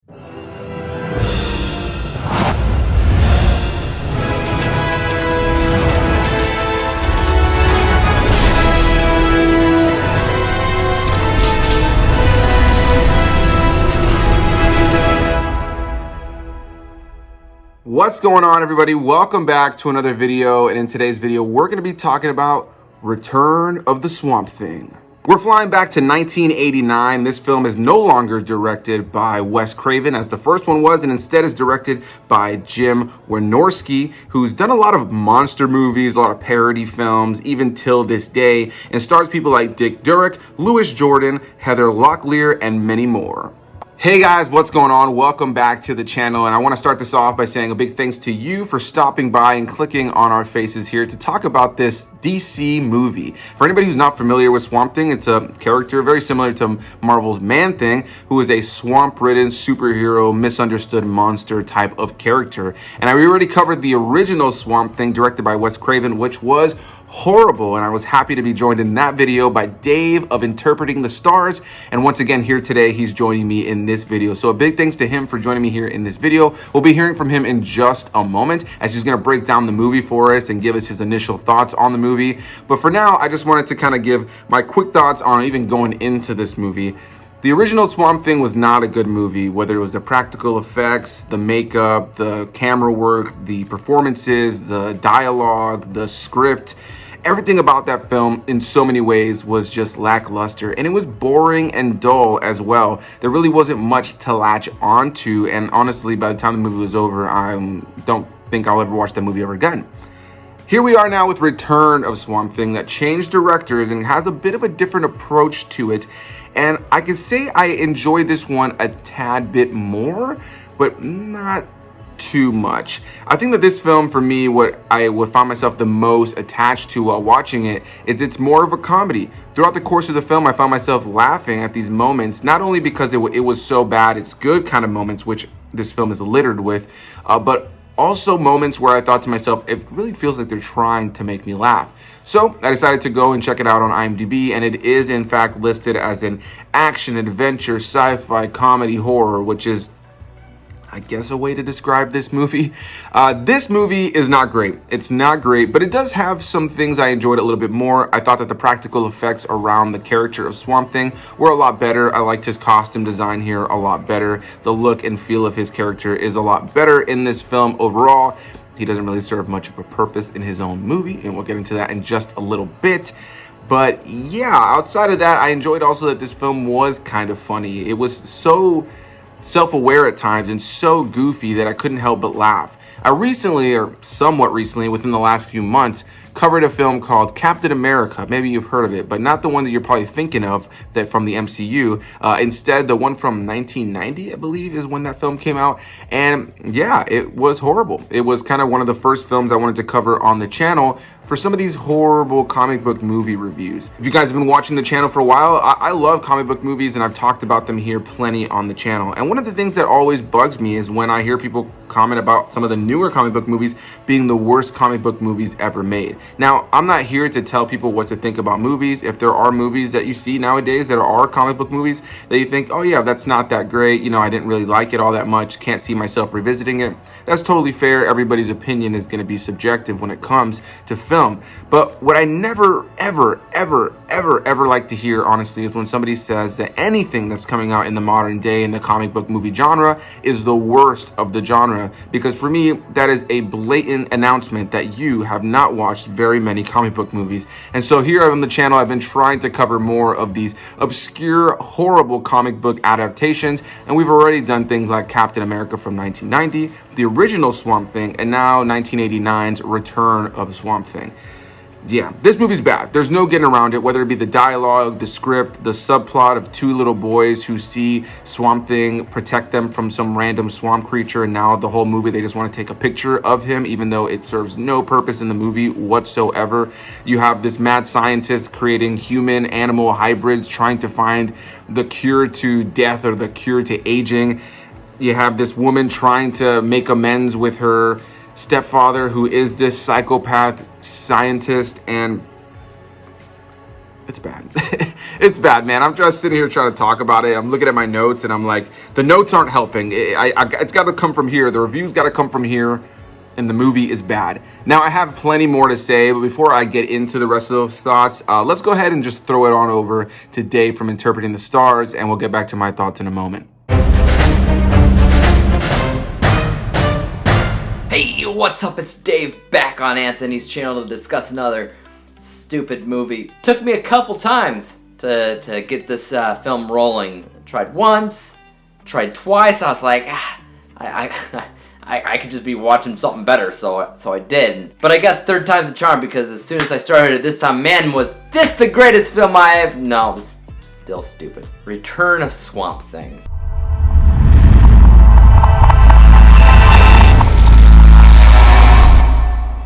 What's going on, everybody? Welcome back to another video, and in today's video we're going to be talking about Return of the Swamp Thing. We're flying back to 1989. This film is no longer directed by Wes Craven as the first one was, and instead is directed by Jim Wynorski, who's done a lot of monster movies, a lot of parody films, even till this day, and stars people like Dick Durock, Louis Jordan, Heather Locklear, and many more. Hey guys, what's going on? Welcome back to the channel, and I want to start this off by saying a big thanks to you for stopping by and clicking on our faces here to talk about this DC movie. For anybody who's not familiar with Swamp Thing, it's a character very similar to Marvel's Man-Thing, who is a swamp-ridden superhero, misunderstood monster type of character. And we already covered the original Swamp Thing directed by Wes Craven, which was horrible, and I was happy to be joined in that video by Dave of Interpreting the Stars, and once again here today he's joining me in this video. So a big thanks to him for joining me here in this video. We'll be hearing from him in just a moment as he's going to break down the movie for us and give us his initial thoughts on the movie. But for now, I just wanted to kind of give my quick thoughts on even going into this movie. The original Swamp Thing was not a good movie, whether it was the practical effects, the makeup, the camera work, the performances, the dialogue, the script. Everything about that film in so many ways was just lackluster, and it was boring and dull as well. There really wasn't much to latch onto, and honestly, by the time the movie was over, I don't think I'll ever watch that movie ever again. Here we are now with Return of Swamp Thing that changed directors and has a bit of a different approach to it. And I can say I enjoyed this one a tad bit more, but not too much. I think that this film, for me, what I would find myself the most attached to while watching it is it's more of a comedy. Throughout the course of the film, I found myself laughing at these moments, not only because it was so bad, it's good kind of moments, which this film is littered with, but also moments where I thought to myself, it really feels like they're trying to make me laugh. So I decided to go and check it out on IMDb, and it is in fact listed as an action, adventure, sci-fi, comedy, horror, which is, I guess, a way to describe this movie. This movie is not great. It's not great, but it does have some things I enjoyed a little bit more. I thought that the practical effects around the character of Swamp Thing were a lot better. I liked his costume design here a lot better. The look and feel of his character is a lot better in this film overall. He doesn't really serve much of a purpose in his own movie, and we'll get into that in just a little bit. But yeah, outside of that, I enjoyed also that this film was kind of funny. It was so self-aware at times and so goofy that I couldn't help but laugh. I recently, or somewhat recently, within the last few months, covered a film called Captain America. Maybe you've heard of it, but not the one that you're probably thinking of, that from the MCU. Instead, the one from 1990, I believe, is when that film came out. And yeah, it was horrible. It was kind of one of the first films I wanted to cover on the channel for some of these horrible comic book movie reviews. If you guys have been watching the channel for a while, I love comic book movies, and I've talked about them here plenty on the channel. And one of the things that always bugs me is when I hear people comment about some of the newer comic book movies being the worst comic book movies ever made. Now, I'm not here to tell people what to think about movies. If there are movies that you see nowadays that are comic book movies that you think, oh yeah, that's not that great, you know, I didn't really like it all that much, can't see myself revisiting it, that's totally fair. Everybody's opinion is going to be subjective when it comes to film. But what I never, ever like to hear, honestly, is when somebody says that anything that's coming out in the modern day in the comic book movie genre is the worst of the genre, because for me, that is a blatant announcement that you have not watched very many comic book movies. And so here on the channel, I've been trying to cover more of these obscure, horrible comic book adaptations, and we've already done things like Captain America from 1990, the original Swamp Thing, and now 1989's Return of Swamp Thing. Yeah, this movie's bad. There's no getting around it, whether it be the dialogue, the script, the subplot of two little boys who see Swamp Thing protect them from some random swamp creature, and now the whole movie they just want to take a picture of him, even though it serves no purpose in the movie whatsoever. You have this mad scientist creating human-animal hybrids, trying to find the cure to death or the cure to aging. You have this woman trying to make amends with her stepfather, who is this psychopath scientist, and It's bad. It's bad, man. I'm just sitting here trying to talk about it. I'm looking at my notes and I'm like, the notes aren't helping. It's got to come from here. The review's got to come from here. And the movie is bad. Now, I have plenty more to say, but before I get into the rest of those thoughts, let's go ahead and just throw it on over to Dave from Interpreting the Stars, and we'll get back to my thoughts in a moment. Hey, what's up? It's Dave back on Anthony's channel to discuss another stupid movie. Took me a couple times to get this film rolling. Tried once, tried twice. I was like, I could just be watching something better, so I did. But I guess third time's the charm, because as soon as I started it this time, man, was this the greatest film I have? No, it was still stupid. Return of Swamp Thing.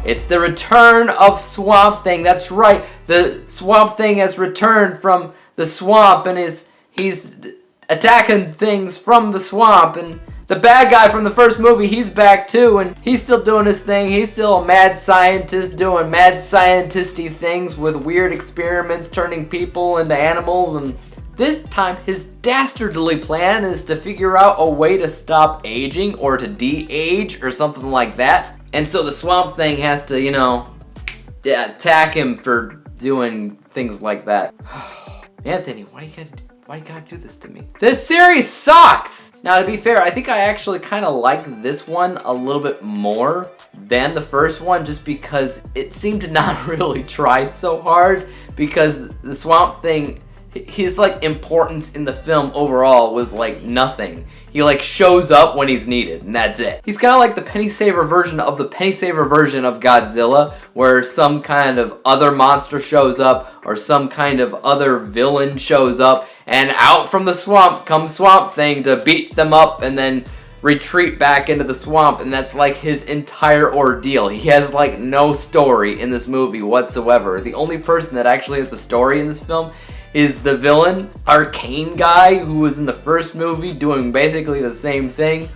It's the return of Swamp Thing. That's right. The Swamp Thing has returned from the swamp, and he's attacking things from the swamp, and the bad guy from the first movie, he's back too, and he's still doing his thing. He's still a mad scientist doing mad scientist-y things with weird experiments, turning people into animals, and this time his dastardly plan is to figure out a way to stop aging or to de-age or something like that. And so the Swamp Thing has to, attack him for doing things like that. Anthony, why you gotta do this to me? This series sucks! Now, to be fair, I think I actually kind of like this one a little bit more than the first one, just because it seemed to not really try so hard, because the Swamp Thing, his importance in the film overall was nothing. He shows up when he's needed, and that's it. He's kind of like the penny saver version of the penny saver version of Godzilla, where some kind of other monster shows up, or some kind of other villain shows up, and out from the swamp comes Swamp Thing to beat them up and then retreat back into the swamp, and that's his entire ordeal. He has no story in this movie whatsoever. The only person that actually has a story in this film is the villain, Arcane guy, who was in the first movie doing basically the same thing.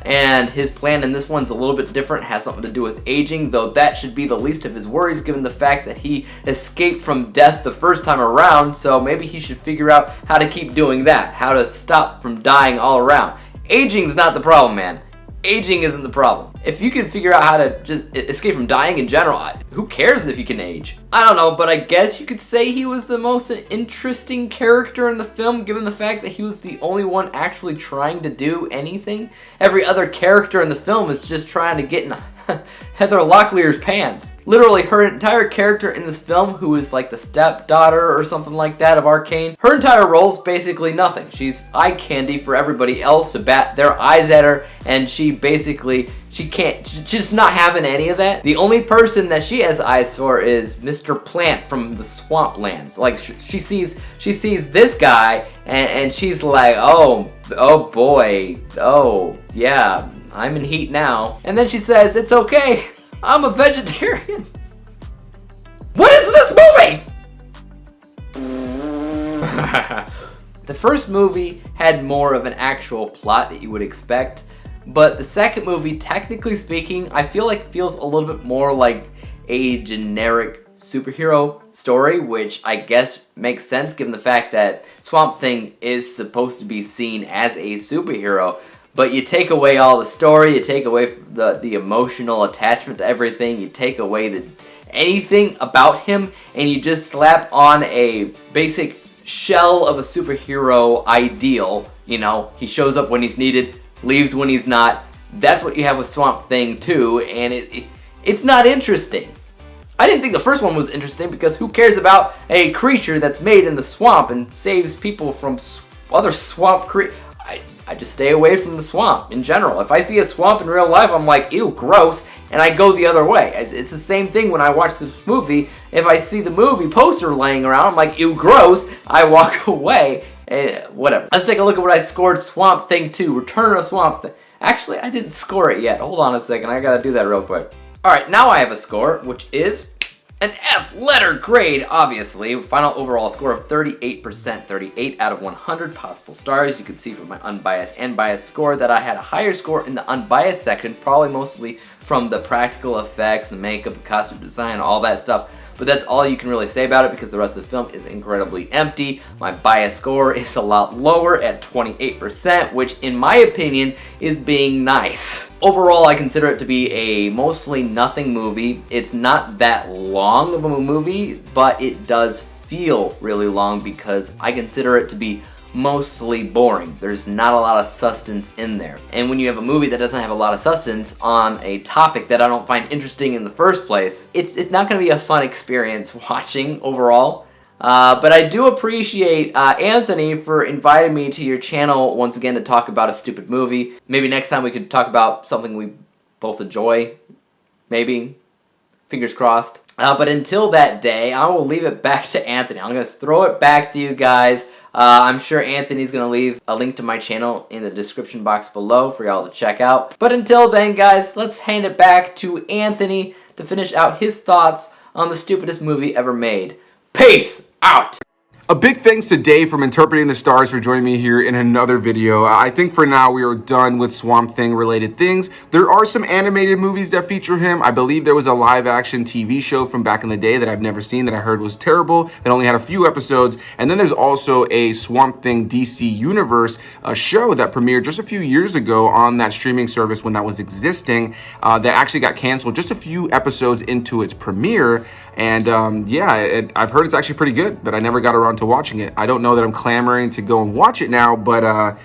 And his plan in this one's a little bit different, has something to do with aging, though that should be the least of his worries given the fact that he escaped from death the first time around, so maybe he should figure out how to keep doing that, how to stop from dying all around. Aging's not the problem, man. Aging isn't the problem. If you can figure out how to just escape from dying in general, who cares if you can age? I don't know, but I guess you could say he was the most interesting character in the film, given the fact that he was the only one actually trying to do anything. Every other character in the film is just trying to get in Heather Locklear's pants. Literally, her entire character in this film, who is the stepdaughter or something like that of Arcane, her entire role's basically nothing. She's eye candy for everybody else to bat their eyes at her, and she's just not having any of that. The only person that she has eyes for is Mr. Plant from the Swamplands. She sees this guy, and she's like, oh boy, oh yeah, I'm in heat now. And then she says, it's okay, I'm a vegetarian. What is this movie? The first movie had more of an actual plot that you would expect, but the second movie, technically speaking, I feel feels a little bit more like a generic superhero story, which I guess makes sense given the fact that Swamp Thing is supposed to be seen as a superhero. But you take away all the story, you take away the emotional attachment to everything, you take away anything about him, and you just slap on a basic shell of a superhero ideal. He shows up when he's needed, leaves when he's not. That's what you have with Swamp Thing too, and it's not interesting. I didn't think the first one was interesting, because who cares about a creature that's made in the swamp and saves people from other swamp creatures? I just stay away from the swamp in general. If I see a swamp in real life, I'm like, ew, gross, and I go the other way. It's the same thing when I watch this movie. If I see the movie poster laying around, I'm like, ew, gross, I walk away. Whatever. Let's take a look at what I scored Swamp Thing 2, Return of Swamp Thing. Actually, I didn't score it yet. Hold on a second, I gotta do that real quick. Alright, now I have a score, which is an F letter grade, obviously. Final overall score of 38%, 38 out of 100 possible stars. You can see from my unbiased and biased score that I had a higher score in the unbiased section, probably mostly from the practical effects, the makeup, the costume design, all that stuff. but that's all you can really say about it because the rest of the film is incredibly empty. My bias score is a lot lower at 28%, which in my opinion is being nice. Overall, I consider it to be a mostly nothing movie. It's not that long of a movie, but it does feel really long because I consider it to be mostly boring. There's not a lot of substance in there. And when you have a movie that doesn't have a lot of substance on a topic that I don't find interesting in the first place, it's not going to be a fun experience watching overall. But I do appreciate Anthony for inviting me to your channel once again to talk about a stupid movie. Maybe next time we could talk about something we both enjoy. Maybe. Fingers crossed. But until that day, I will leave it back to Anthony. I'm going to throw it back to you guys. I'm sure Anthony's going to leave a link to my channel in the description box below for y'all to check out. But until then, guys, let's hand it back to Anthony to finish out his thoughts on the stupidest movie ever made. Peace out! A big thanks to Dave from Interpreting the Stars for joining me here in another video. I think for now we are done with Swamp Thing related things. There are some animated movies that feature him. I believe there was a live action TV show from back in the day that I've never seen that I heard was terrible, that only had a few episodes. And then there's also a Swamp Thing DC Universe show that premiered just a few years ago on that streaming service when that was existing, that actually got canceled just a few episodes into its premiere. And yeah, I've heard it's actually pretty good, but I never got around to watching it. I don't know that I'm clamoring to go and watch it now, but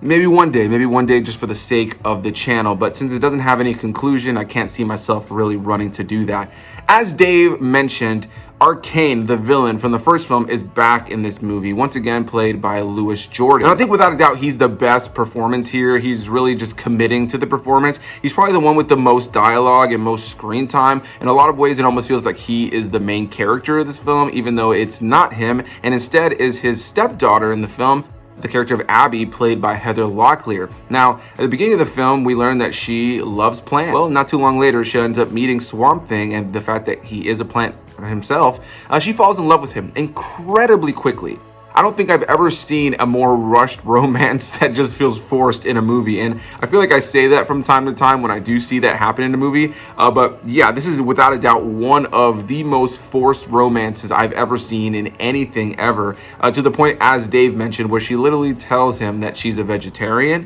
maybe one day just for the sake of the channel. But since it doesn't have any conclusion, I can't see myself really running to do that. As Dave mentioned, Arcane, the villain from the first film, is back in this movie, once again played by Louis Jordan. And I think without a doubt, he's the best performance here. He's really just committing to the performance. He's probably the one with the most dialogue and most screen time. In a lot of ways, it almost feels like he is the main character of this film, even though it's not him, and instead is his stepdaughter in the film, the character of Abby, played by Heather Locklear. Now, at the beginning of the film, we learn that she loves plants. Well, not too long later, she ends up meeting Swamp Thing, and the fact that he is a plant himself, she falls in love with him incredibly quickly. I don't think I've ever seen a more rushed romance that just feels forced in a movie, and I feel like I say that from time to time when I do see that happen in a movie, but yeah, this is without a doubt one of the most forced romances I've ever seen in anything ever, to the point, as Dave mentioned, where she literally tells him that she's a vegetarian,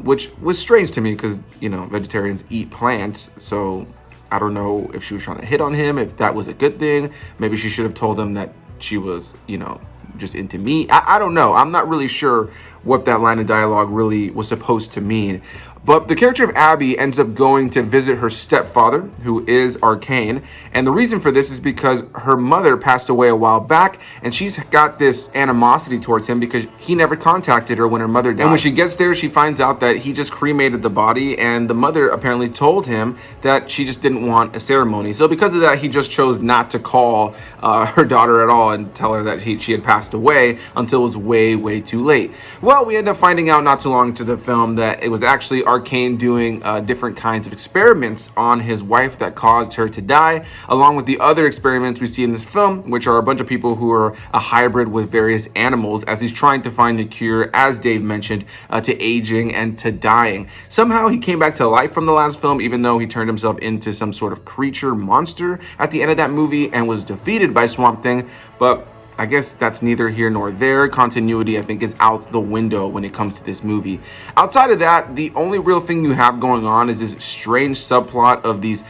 which was strange to me because, you know, vegetarians eat plants, so I don't know if she was trying to hit on him, if that was a good thing. Maybe she should have told him that she was, you know, just into meat. I don't know. I'm not really sure what that line of dialogue really was supposed to mean. But the character of Abby ends up going to visit her stepfather, who is Arcane. And the reason for this is because her mother passed away a while back, and she's got this animosity towards him because he never contacted her when her mother died. And when she gets there, she finds out that he just cremated the body, and the mother apparently told him that she just didn't want a ceremony. So because of that, he just chose not to call her daughter at all and tell her that she had passed away until it was way, way too late. Well, we end up finding out not too long into the film that it was actually Arcane doing different kinds of experiments on his wife that caused her to die, along with the other experiments we see in this film, which are a bunch of people who are a hybrid with various animals, as he's trying to find a cure, as Dave mentioned, to aging and to dying. Somehow he came back to life from the last film, even though he turned himself into some sort of creature monster at the end of that movie and was defeated by Swamp Thing, but I guess that's neither here nor there. Continuity, I think, is out the window when it comes to this movie. Outside of that, the only real thing you have going on is this strange subplot of these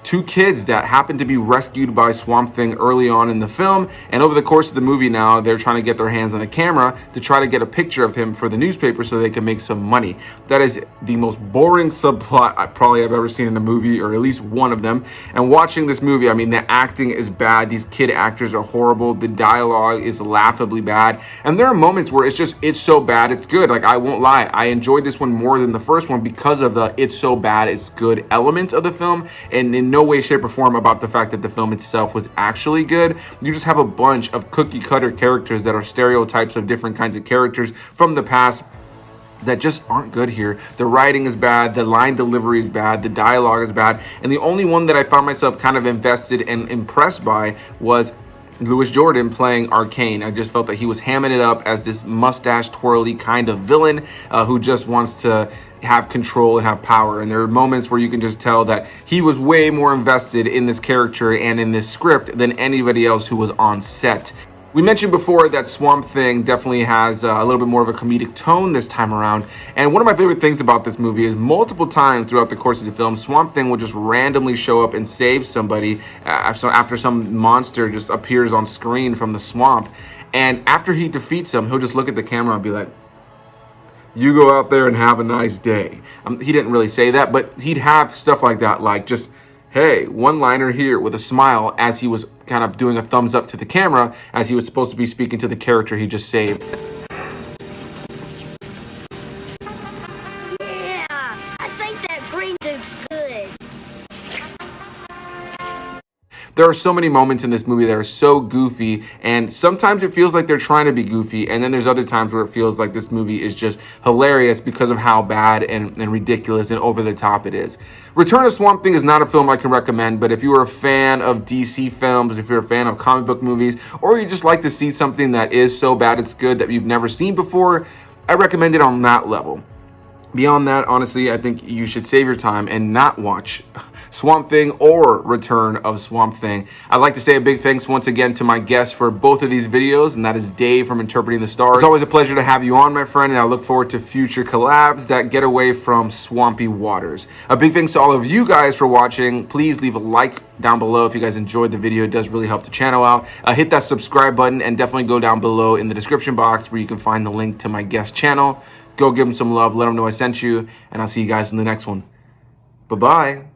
two kids that happen to be rescued by Swamp Thing early on in the film, and over the course of the movie now, they're trying to get their hands on a camera to try to get a picture of him for the newspaper so they can make some money. That is the most boring subplot I've ever seen in a movie, or at least one of them. And watching this movie, I mean, the acting is bad. These kid actors are horrible. The dialogue is laughably bad. And there are moments where it's so bad, it's good. Like, I won't lie, I enjoyed this one more than the first one because of the it's so bad, it's good element of the film, and in no way, shape, or form about the fact that the film itself was actually good. You just have a bunch of cookie cutter characters that are stereotypes of different kinds of characters from the past that just aren't good here. The writing is bad, the line delivery is bad, the dialogue is bad, and the only one that I found myself kind of invested and impressed by was Louis Jordan playing Arcane. I just felt that he was hamming it up as this mustache twirly kind of villain who just wants to have control and have power. And there are moments where you can just tell that he was way more invested in this character and in this script than anybody else who was on set. We mentioned before that Swamp Thing definitely has a little bit more of a comedic tone this time around. And one of my favorite things about this movie is multiple times throughout the course of the film, Swamp Thing will just randomly show up and save somebody after some monster just appears on screen from the swamp. And after he defeats him, he'll just look at the camera and be like, "You go out there and have a nice day." He didn't really say that, but he'd have stuff like that, like just, "Hey, one-liner here," with a smile as he was kind of doing a thumbs up to the camera as he was supposed to be speaking to the character he just saved. Yeah, I think that green dude's good. There are so many moments in this movie that are so goofy, and sometimes it feels like they're trying to be goofy, and then there's other times where it feels like this movie is just hilarious because of how bad and ridiculous and over the top it is. Return of Swamp Thing is not a film I can recommend, but if you are a fan of DC films, if you're a fan of comic book movies, or you just like to see something that is so bad it's good that you've never seen before, I recommend it on that level. Beyond that, honestly, I think you should save your time and not watch Swamp Thing or Return of Swamp Thing. I'd like to say a big thanks once again to my guest for both of these videos, and that is Dave from Interpreting the Stars. It's always a pleasure to have you on, my friend, and I look forward to future collabs that get away from swampy waters. A big thanks to all of you guys for watching. Please leave a like down below if you guys enjoyed the video. It does really help the channel out. Hit that subscribe button and definitely go down below in the description box where you can find the link to my guest channel. Go give them some love, let them know I sent you, and I'll see you guys in the next one. Bye-bye.